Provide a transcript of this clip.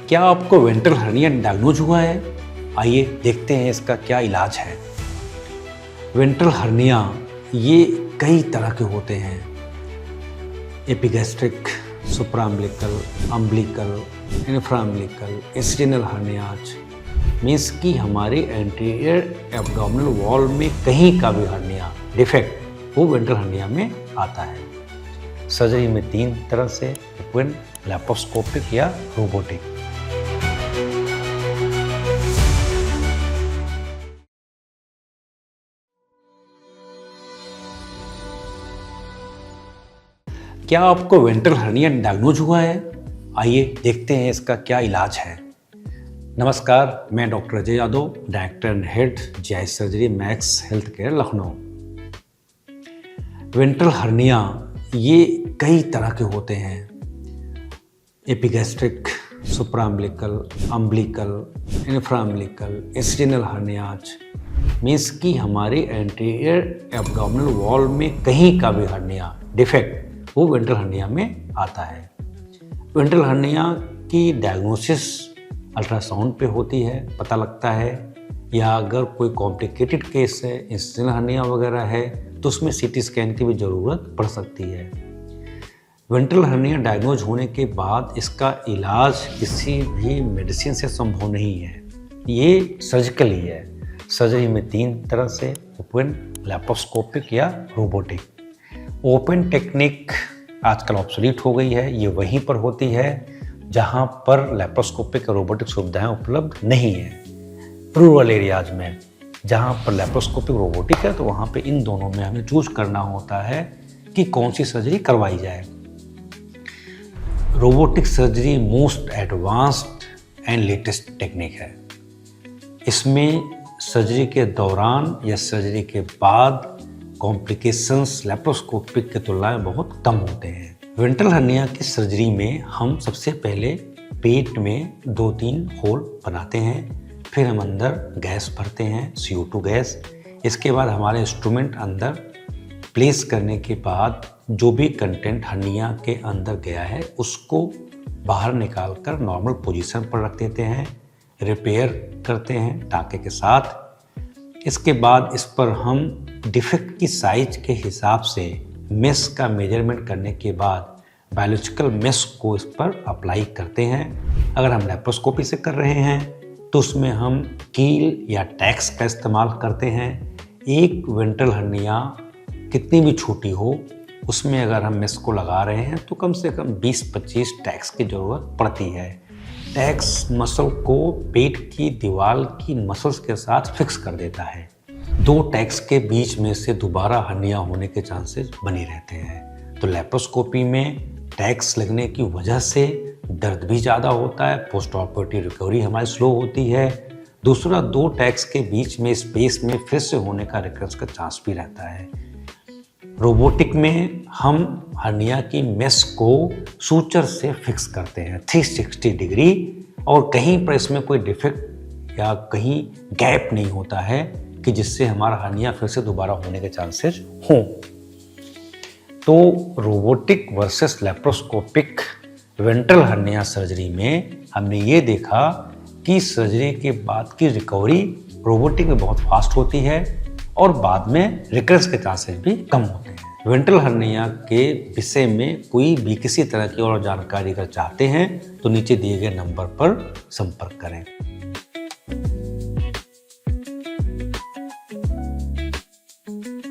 क्या आपको ventral hernia diagnose हुआ है? आइए देखते हैं इसका क्या इलाज है। वेंट्रल हर्निया ये कई तरह के होते हैं। Epigastric, supraumbilical, umbilical, infraumbilical, incidental hernias means कि हमारे एंटीरियर एब्डोमिनल वॉल में कहीं का भी हर्निया डिफेक्ट वो वेंट्रल हर्निया में आता है। सर्जरी में 3 तरह से, ओपन, लैप्रोस्कोपिक या रोबोटिक। क्या आपको वेंट्रल हर्निया डायग्नोज हुआ है? आइए देखते हैं इसका क्या इलाज है। नमस्कार, मैं doctor Ajay Yadav, director and head GI surgery Max Healthcare Lucknow. Ventral hernia ये कई तरह के होते हैं। Epigastric, supraumbilical, umbilical, infraumbilical, incidental hernias means कि हमारे एंटीरियर एब्डोमिनल वॉल में कहीं का भी हर्निया डिफेक्ट वो वेंट्रल हर्निया में आता है। वेंट्रल हर्निया की डायग्नोसिस अल्ट्रासाउंड पे होती है, पता लगता है, या अगर कोई कॉम्प्लिकेटेड केस है, इंसिडेंटल हर्निया वगैरह है, तो उसमें सीटी स्कैन की भी ज़रूरत पड़ सकती है। वेंट्रल हर्निया डायग्नोज होने के बाद इसका इलाज किसी भी मेडिसिन से संभव नहीं है, ये सर्जिकल ही है। सर्जरी में 3 तरह से, ओपन, लैप्रोस्कोपिक या रोबोटिक। ओपन टेक्निक आजकल ऑब्सोलीट हो गई है, ये वहीं पर होती है जहाँ पर लैप्रोस्कोपिक और रोबोटिक सुविधाएं उपलब्ध नहीं है। रूरल एरियाज में जहाँ पर लैप्रोस्कोपिक रोबोटिक है, तो वहाँ पे इन दोनों में हमें चूज करना होता है कि कौन सी सर्जरी करवाई जाए। Robotic surgery most advanced and latest technique है। इसमें सर्जरी के दौरान या सर्जरी के बाद कॉम्प्लिकेशंस लैप्रोस्कोपिक की तुलना में बहुत कम होते हैं। वेंट्रल हर्निया की सर्जरी में हम सबसे पहले पेट में 2-3 होल बनाते हैं, फिर हम अंदर गैस भरते हैं, CO2 गैस। इसके बाद हमारे इंस्ट्रूमेंट अंदर प्लेस करने के बाद जो भी कंटेंट हर्निया के अंदर गया है उसको बाहर निकाल कर नॉर्मल पोजीशन पर रख देते हैं, रिपेयर करते हैं टाँके के साथ। इसके बाद इस पर हम डिफेक्ट की साइज के हिसाब से मेश का मेजरमेंट करने के बाद बायोलॉजिकल मेश को इस पर अप्लाई करते हैं। अगर हम लैप्रोस्कोपी से कर रहे हैं तो उसमें हम कील या टैक्स का इस्तेमाल करते हैं। एक वेंट्रल हर्निया कितनी भी छोटी हो, उसमें अगर हम मेश को लगा रहे हैं तो कम से कम 20-25 टैक्स की ज़रूरत पड़ती है। टैक्स मसल को पेट की दीवार की मसल्स के साथ फिक्स कर देता है। 2 टैक्स के बीच में से दोबारा हर्निया होने के चांसेस बने रहते हैं। तो लैप्रोस्कोपी में टैक्स लगने की वजह से दर्द भी ज़्यादा होता है, पोस्ट ऑपरेटिव रिकवरी हमारी स्लो होती है। दूसरा, 2 टैक्स के बीच में स्पेस में फिर से होने का रिकरेंस का चांस भी रहता है। रोबोटिक में हम हर्निया की मेश को सूचर से फिक्स करते हैं 360 डिग्री, और कहीं पर इसमें कोई डिफेक्ट या कहीं गैप नहीं होता है कि जिससे हमारा हर्निया फिर से दोबारा होने के चांसेस हों। तो robotic versus laparoscopic ventral hernia surgery में हमने ये देखा कि सर्जरी के बाद की रिकवरी रोबोटिक में बहुत फास्ट होती है और बाद में रिकरेंस के चांसेस भी कम होते हैं। वेंट्रल हर्निया के विषय में कोई भी किसी तरह की और जानकारी अगर चाहते हैं तो नीचे दिए गए नंबर पर संपर्क करें।